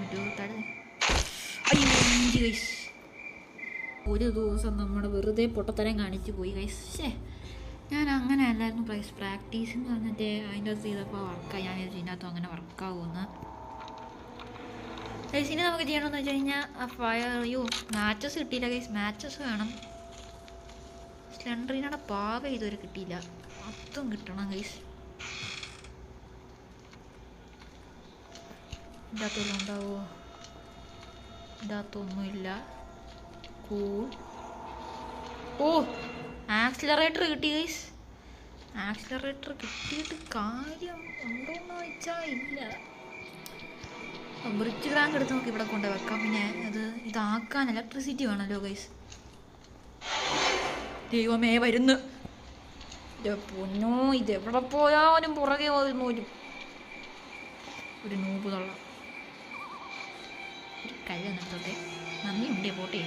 പറ്റുമോ? അയ്യോ ഗൈസ്, ഒരു ദിവസം നമ്മൾ വെറുതെ പൊട്ടത്തരം കാണിച്ചു പോയി ഗൈസ്. ഞാൻ അങ്ങനെ അല്ലായിരുന്നു പ്രാക്ടീസ് എന്ന് പറഞ്ഞിട്ട് അതിൻ്റെ അകത്ത് ചെയ്തപ്പോൾ വർക്കായി. ഞാൻ ഇതിൻ്റെ അകത്തും അങ്ങനെ വർക്കാവുമെന്ന് ഗൈസ്. ഇനി നമുക്ക് ചെയ്യണമെന്ന് വെച്ച് കഴിഞ്ഞാൽ മാച്ചസ് കിട്ടിയില്ല ഗൈസ്. മാച്ചസ് വേണം. സ്ലെൻഡറിനയുടെ പാവ ഇതുവരെ കിട്ടിയില്ല, അതും കിട്ടണം ഗൈസ്. ഇതിൻ്റെ അകത്തൊന്നും ഉണ്ടാവുമോ? ഇതിൻ്റെ അകത്തൊന്നുമില്ല. കൂൾ. ആക്സിലറേറ്റർ കിട്ടി ഗൈസ്. ആക്സിലറേറ്റർ കിട്ടിയിട്ട് കാര്യം ഉണ്ടോയെന്ന് വെച്ചാൽ ഇല്ല. ബ്രിഡ്ജ് റാങ്ക് എടുത്ത് നമുക്ക് ഇവിടെ കൊണ്ട് വെക്കാം. പിന്നെ ഇതാക്കാൻ ഇലക്ട്രിസിറ്റി വേണമല്ലോ ഗൈസ്. ദൈവമേ വരുന്നു. പൊന്നോ, ഇതെവിടെ പോയാലും പുറകെ വരുന്നു ഒരു നൂപ് തള്ള. ഒരു കല്ല് എന്നിട്ടോട്ടെ, നന്ദിയുണ്ടേ പോട്ടെ.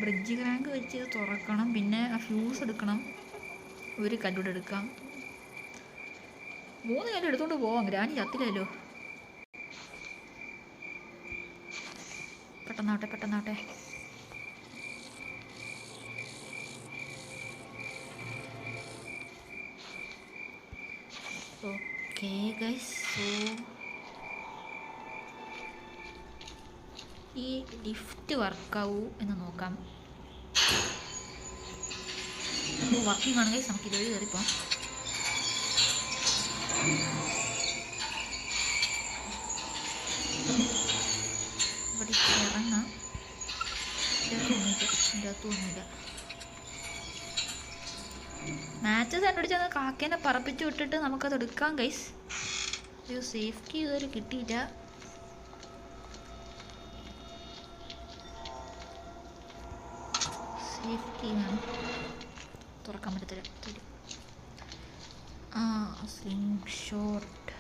ബ്രിഡ്ജ് റാങ്ക് വെച്ച് ഇത് തുറക്കണം. പിന്നെ ആ ഫ്യൂസ് എടുക്കണം. ഒരു കല്ലൂടെ എടുക്കാം. 3 കല്ല് എടുത്തോണ്ട് പോവാം. ഗ്രാനി ചത്തില്ലല്ലോ. പെട്ടെന്നാവട്ടെ. ഓക്കെ ഗൈസ്, സോ ഈ ലിഫ്റ്റ് വർക്കാവൂ എന്ന് നോക്കാം. വർക്കിംഗ് ആണ് ഗൈസ്. നമുക്ക് ഇതുവഴി കയറിപ്പോം. ഇവിടെ ഇറങ്ങാം. ഇതിനകത്തൊന്നുമില്ല. മാച്ചസ് കണ്ടുപിടിച്ച് കാക്കേനെ പറപ്പിച്ച് വിട്ടിട്ട് നമുക്കത് എടുക്കാം ഗൈസ്. ഒരു സേഫ്റ്റി ഇതുവരെ കിട്ടിയില്ല. സേഫ്റ്റി വേണം. തുറക്കാൻ പറ്റത്തില്ല. Sling shot.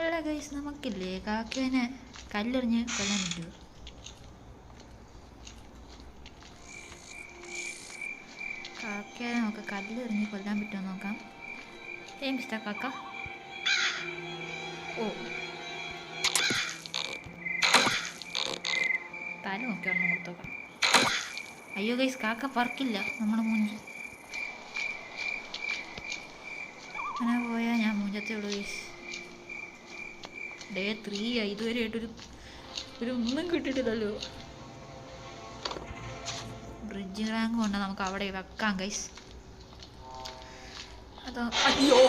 അല്ല ഗൈസ്, നമുക്കില്ലേ കാക്കേനെ കല്ലെറിഞ്ഞ് കൊല്ലാൻ പറ്റുമോ? കാക്കേനെ നമുക്ക് കല്ലെറിഞ്ഞ് കൊല്ലാൻ പറ്റുമോ നോക്കാം. മിസ്റ്റർ കാക്ക. തല നോക്കി ഒരെണ്ണം കൊടുത്തോക്കാം. അയ്യോ ഗൈസ്, കാക്ക പറക്കില്ല നമ്മുടെ മൂഞ്ചി. അങ്ങനെ പോയാൽ ഞാൻ മൂഞ്ചത്തേ ഉള്ളൂ ഗൈസ്. ഡേ 3 ഇതുവരെ ആയിട്ടൊരു ഒന്നും കിട്ടിയിട്ടില്ലല്ലോ. ബ്രിഡ്ജ് റാങ്ക് കൊണ്ട് നമുക്ക് അവിടെ വെക്കാം ഗൈസ്. അയ്യോ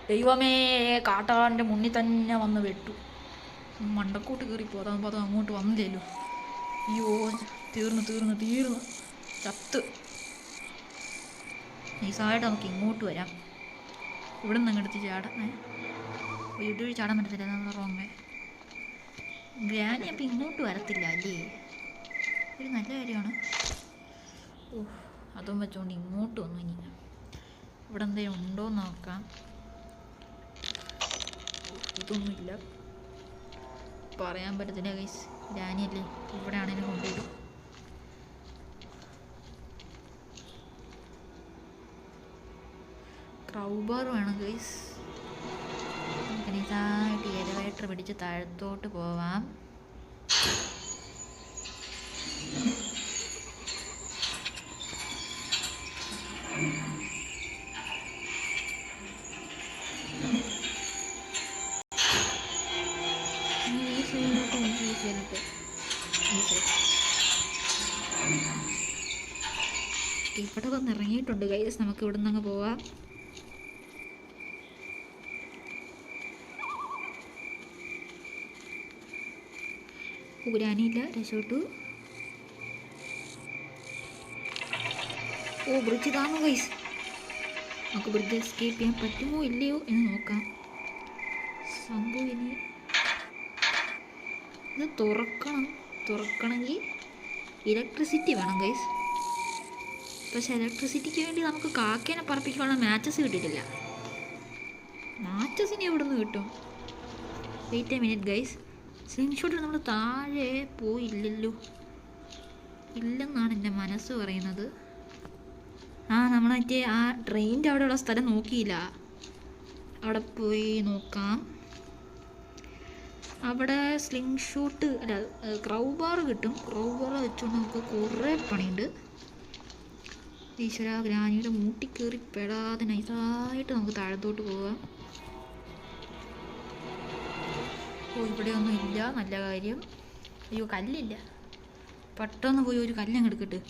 ദൈവമേ, കാട്ടാളൻ്റെ മുന്നിൽ തന്നെ വന്ന് വെട്ടു. മണ്ടക്കോട്ട് കയറിപ്പോ. അതാകുമ്പോൾ അത് അങ്ങോട്ട് വന്നില്ലല്ലോ. അയ്യോ, തീർന്നു ചത്ത്. നൈസായിട്ട് നമുക്ക് ഇങ്ങോട്ട് വരാം. ഇവിടെ നിന്ന് അങ്ങെടുത്ത് ചാടാം. ഇതുവഴി ചാടാൻ പറ്റത്തില്ല, നമ്മൾ റോങ്ങേ. ഗ്രാനി അപ്പം ഇങ്ങോട്ട് വരത്തില്ല അല്ലേ? ഒരു നല്ല കാര്യമാണ്. അതും വെച്ചോണ്ട് ഇങ്ങോട്ട് വന്നു. ഇനി ഇവിടെ എന്തെങ്കിലും ഉണ്ടോ എന്ന് നോക്കാം. ഇതൊന്നുമില്ല, പറയാൻ പറ്റത്തില്ല ഗൈസ്. ഗ്രാനിയല്ലേ, ഇവിടെ ആണെങ്കിലും കൊണ്ടുവരും. ക്രൗബാർ വേണം ഗൈസ്. നമുക്ക് നിസായിട്ട് എലിവേറ്റർ പിടിച്ച് താഴത്തോട്ട് പോവാം. ഇവിടെ വന്ന് ഇറങ്ങിയിട്ടുണ്ട് ഗൈസ്. നമുക്ക് ഇവിടെ നിന്ന് അങ്ങ് പോവാം. ഗ്രാനിയില്ല, രക്ഷപ്പെട്ടു. ബ്രിഡ്ജ് കാണും ഗൈസ്. നമുക്ക് ബ്രിഡ്ജ് എസ്കേപ്പ് ചെയ്യാൻ പറ്റുമോ ഇല്ലയോ എന്ന് നോക്കാം. സംഭവം ഇനി ഇത് തുറക്കണമെങ്കിൽ ഇലക്ട്രിസിറ്റി വേണം ഗൈസ്. പക്ഷെ ഇലക്ട്രിസിറ്റിക്ക് വേണ്ടി നമുക്ക് കാക്കേനെ പറപ്പിക്കാനുള്ള മാച്ചസ് കിട്ടിയിട്ടില്ല. മാച്ചസിന് എവിടെ നിന്ന് കിട്ടും? Wait a minute guys. Sling ഷോട്ടിൽ നമ്മൾ താഴെ പോയില്ലല്ലോ. ഇല്ലെന്നാണ് എൻ്റെ മനസ്സ് പറയുന്നത്. നമ്മൾ മറ്റേ ആ ട്രെയിനിൻ്റെ അവിടെയുള്ള സ്ഥലം നോക്കിയില്ല. അവിടെ പോയി നോക്കാം. അവിടെ സ്ലിംഗ് ഷൂട്ട് അല്ല ക്രൗ ബാർ കിട്ടും. ക്രൗ ബാർ വെച്ചുകൊണ്ട് നമുക്ക് കുറേ പണിയുണ്ട്. ഈശ്വര, ഗ്രാനിയുടെ മൂട്ടി കയറി പെടാതെ നൈസായിട്ട് നമുക്ക് താഴത്തോട്ട് പോകാം. ഇവിടെയൊന്നും ഇല്ല, നല്ല കാര്യം. അയ്യോ, കല്ലില്ല. പെട്ടെന്ന് പോയി ഒരു കല്ലങ്ങ് എടുക്കട്ടെ.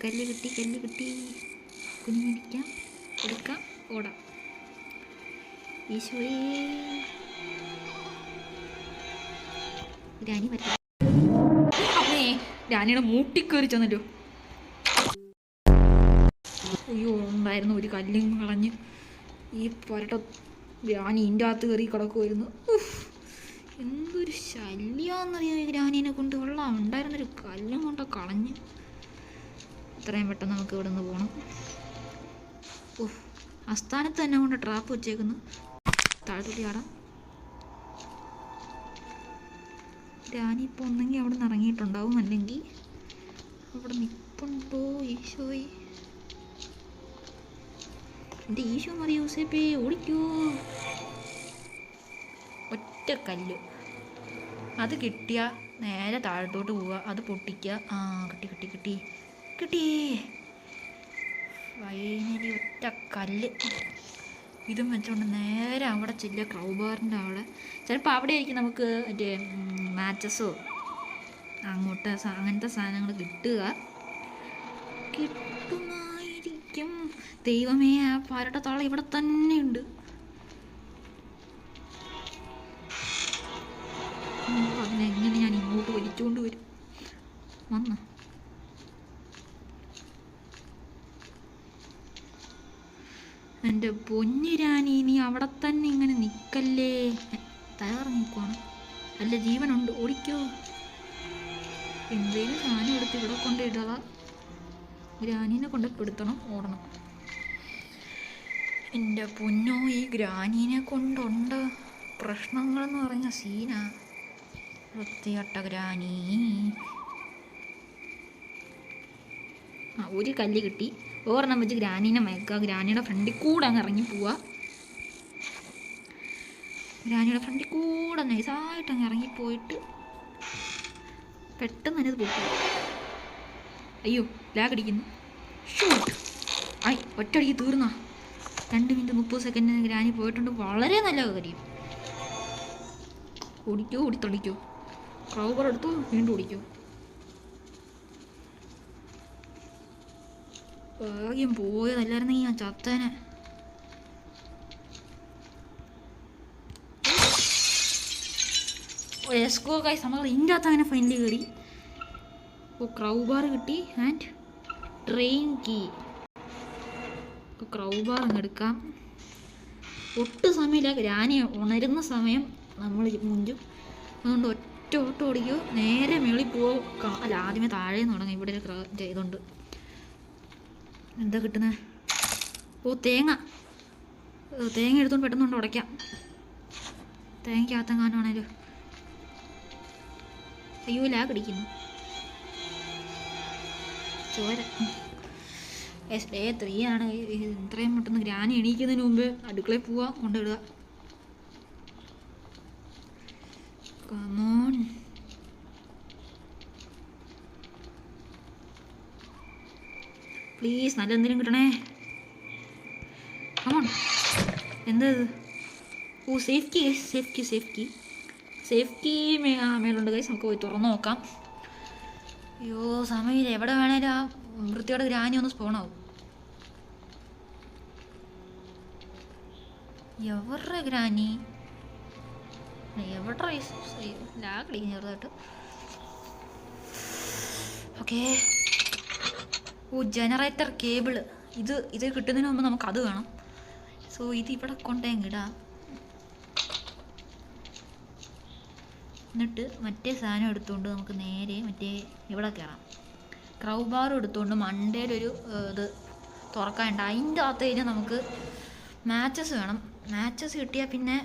കല്ല് കിട്ടി. കുഞ്ഞിരിക്കാം, എടുക്കാം, ഓടാം. ഈശോയെ, ഗ്രാനി വരാം. ഗ്രാനിയുടെ മൂട്ടിക്കേറി ചെന്നല്ലോ. അയ്യോ, ഉണ്ടായിരുന്നു ഒരു കല്ലും കളഞ്ഞ്. ഈ പൊരട്ട ഗ്രാനി ഇതിൻ്റെ അകത്ത് കയറി കിടക്കുമായിരുന്നു. എന്തൊരു ശല്യാന്നറിയാം ഈ ഗ്രാനീനെ കൊണ്ട്. കൊള്ളാം, ഉണ്ടായിരുന്നൊരു കല്ലും കൊണ്ട് കളഞ്ഞ്. എത്രയും പെട്ടെന്ന് നമുക്ക് ഇവിടെ നിന്ന് പോകണം. ആസ്ഥാനത്ത് തന്നെ കൊണ്ട് ട്രാപ്പ് വെച്ചേക്കുന്നു. താഴത്തോട്ട് ചാടാം. ഗ്രാനി ഇപ്പോൾ ഒന്നെങ്കിൽ അവിടെ നിന്ന് ഇറങ്ങിയിട്ടുണ്ടാവും, അല്ലെങ്കിൽ അവിടെ നിൽപ്പുണ്ടോ. ഈശോയെ, എൻ്റെ ഈശോ മതി യൂസേപ്പേ, ഓടിക്കോ. ഒറ്റ കല്ല് അത് കിട്ടിയാൽ നേരെ താഴത്തോട്ട് പോവുക, അത് പൊട്ടിക്കുക. കിട്ടി. ഫൈനലി ഒറ്റ കല്ല്. ഇതും വെച്ചുകൊണ്ട് നേരെ അവിടെ ചെല്ലുക, ക്രൗ ബാറിൻ്റെ അവിടെ. ചിലപ്പോൾ അവിടെ ആയിരിക്കും നമുക്ക് മറ്റേ മാച്ചസോ അങ്ങനത്തെ സാധനങ്ങൾ കിട്ടുമായിരിക്കും. ദൈവമേ, ആ പരട്ടത്താളം ഇവിടെ തന്നെ ഉണ്ട്. അതിനെങ്ങനെ ഞാൻ ഇങ്ങോട്ട് വലിച്ചുകൊണ്ട് വരും? വന്ന എൻ്റെ പൊന്നിരാനി, നീ അവിടെ തന്നെ ഇങ്ങനെ നിൽക്കല്ലേ. തയ്യാറിങ്ങിക്കുവാണ്, അല്ല ജീവനുണ്ട്, ഓടിക്കോ. എന്തേലും സാധനം എടുത്ത് ഇവിടെ കൊണ്ടിടുക. ഗ്രാനീനെ കൊണ്ട് പെടുത്തണം, ഓടണം. എൻ്റെ പൊന്നോ, ഈ ഗ്രാനീനെ കൊണ്ടുണ്ട് പ്രശ്നങ്ങളെന്ന് പറഞ്ഞ സീനാ. വൃത്തികെട്ട ഗ്രാനി. ഒരു കല്ല് കിട്ടി. ഓർണം വെച്ച് ഗ്രാനീനെ മയക്കുക. ഗ്രാനിയുടെ ഫ്രണ്ടിൽ കൂടെ അങ്ങ് ഇറങ്ങി പോവുക. ഗ്രാനിയുടെ ഫ്രണ്ടിൽ കൂടെ നൈസായിട്ട് അങ്ങ് ഇറങ്ങിപ്പോയിട്ട് പെട്ടെന്ന് തന്നെ അത് പൊട്ടുക. അയ്യോ, ലാഗ് അടിക്കുന്നു. ഷൂട്ട്. ഒറ്റയടിക്ക് തീർന്ന. 2 മിനിറ്റ് 30 സെക്കൻഡിന് ഗ്രാനി പോയിട്ടുണ്ട്. വളരെ നല്ല കാര്യം. ഓടിത്തടിക്കോ. ക്രൗബർ എടുത്തു, വീണ്ടും ഓടിക്കോ. ഭാഗ്യം പോയതല്ലായിരുന്നെങ്കിൽ ഞാൻ ചത്തേനെ. എസ്കോ ഗൈസ്, നമ്മൾ ഇതിൻ്റെ അകത്ത് അങ്ങനെ ഫൈനലി കയറി. ക്രൗ ബാർ കിട്ടി and train key. Crowbar അങ്ങ് എടുക്കാം. ഒട്ടും സമയമില്ല, ഗ്രാനി ഉണരുന്ന സമയം നമ്മൾ മുഞ്ചും. അതുകൊണ്ട് ഒറ്റ ഓട്ടം ഓടിക്കോ, നേരെ മേളിൽ പോവോ. അല്ല, ആദ്യമേ താഴെ നിന്ന് തുടങ്ങാം. ഇവിടെ ഒരു ഇതുണ്ട്. എന്താ കിട്ടുന്നത്? തേങ്ങ എടുത്തോണ്ട് പെട്ടെന്ന് ഉടയ്ക്കാം. തേങ്ങയ്ക്കകത്തെങ്ങാനാണേലും. അയ്യോ, ലാഗ് അടിക്കുന്നു. ചോര. ഡേ 3 ആണ്. ഇത്രയും പെട്ടെന്ന് ഗ്രാനി എണീക്കുന്നതിന് മുമ്പ് അടുക്കളയിൽ പോവാ, കൊണ്ടിടുക. കമോൺ. പ്ലീസ്, നല്ല എന്തെങ്കിലും കിട്ടണേ. കമോൺ. എന്താ ഇത്? സേഫ് കീ മേലുണ്ട് ഗൈസ്. നമുക്ക് പോയി തുറന്നു നോക്കാം. അയ്യോ, സമയമില്ല. എവിടെ വേണേലും ആ വൃത്തിയോടെ ഗ്രാനി ഒന്ന് സ്പോണാവും. എവരുടെ ഗ്രാനി? എവിടെ ലാഗടിക്കും ചെറുതായിട്ട്. ഓക്കെ. Generator cable. ഇത് കിട്ടുന്നതിന് മുമ്പ് നമുക്കത് വേണം. സോ ഇതിവിടെ കൊണ്ടേങ്ങിടാം. എന്നിട്ട് മറ്റേ സാധനം എടുത്തുകൊണ്ട് നമുക്ക് നേരെ മറ്റേ ഇവിടെ കയറാം. ക്രൗ ബാർ എടുത്തുകൊണ്ട് മണ്ടേലൊരു ഇത് തുറക്കാനുണ്ട്. അതിൻ്റെ അകത്ത് കഴിഞ്ഞാൽ നമുക്ക് മാച്ചസ് വേണം. മാച്ചസ് കിട്ടിയാൽ പിന്നെ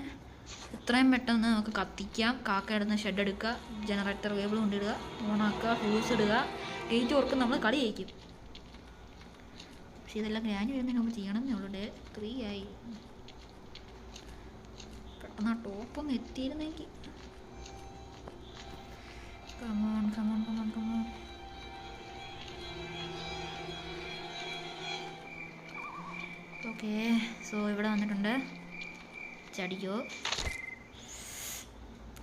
എത്രയും പെട്ടെന്ന് നമുക്ക് കത്തിക്കാം. കാക്ക ഇടുന്ന ഷെഡ് എടുക്കുക, ജനറേറ്റർ കേബിൾ കൊണ്ടിടുക, ഓണാക്കുക, ഫ്യൂസ് ഇടുക, ഗേറ്റ് ഓർക്കും നമ്മൾ കളി ജയിക്കും. പക്ഷെ ഇതെല്ലാം ഗ്രാൻഡ് വരുന്നതിന് മുമ്പ് ചെയ്യണമെന്നേ ഉള്ളൂ. ഡേ 3 ആയി. പെട്ടെന്ന് ആ ടോപ്പൊന്ന് എത്തിയിരുന്നെങ്കിൽ. Come on come on come on come on. Okay, so ഇവിടെ വന്നിട്ടുണ്ട്. ചടിക്കോ.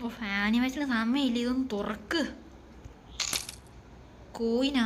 ഓ, ആനിമേഷന് സമയമില്ല. ഇതൊന്ന് തുറക്ക്. കോയിനാ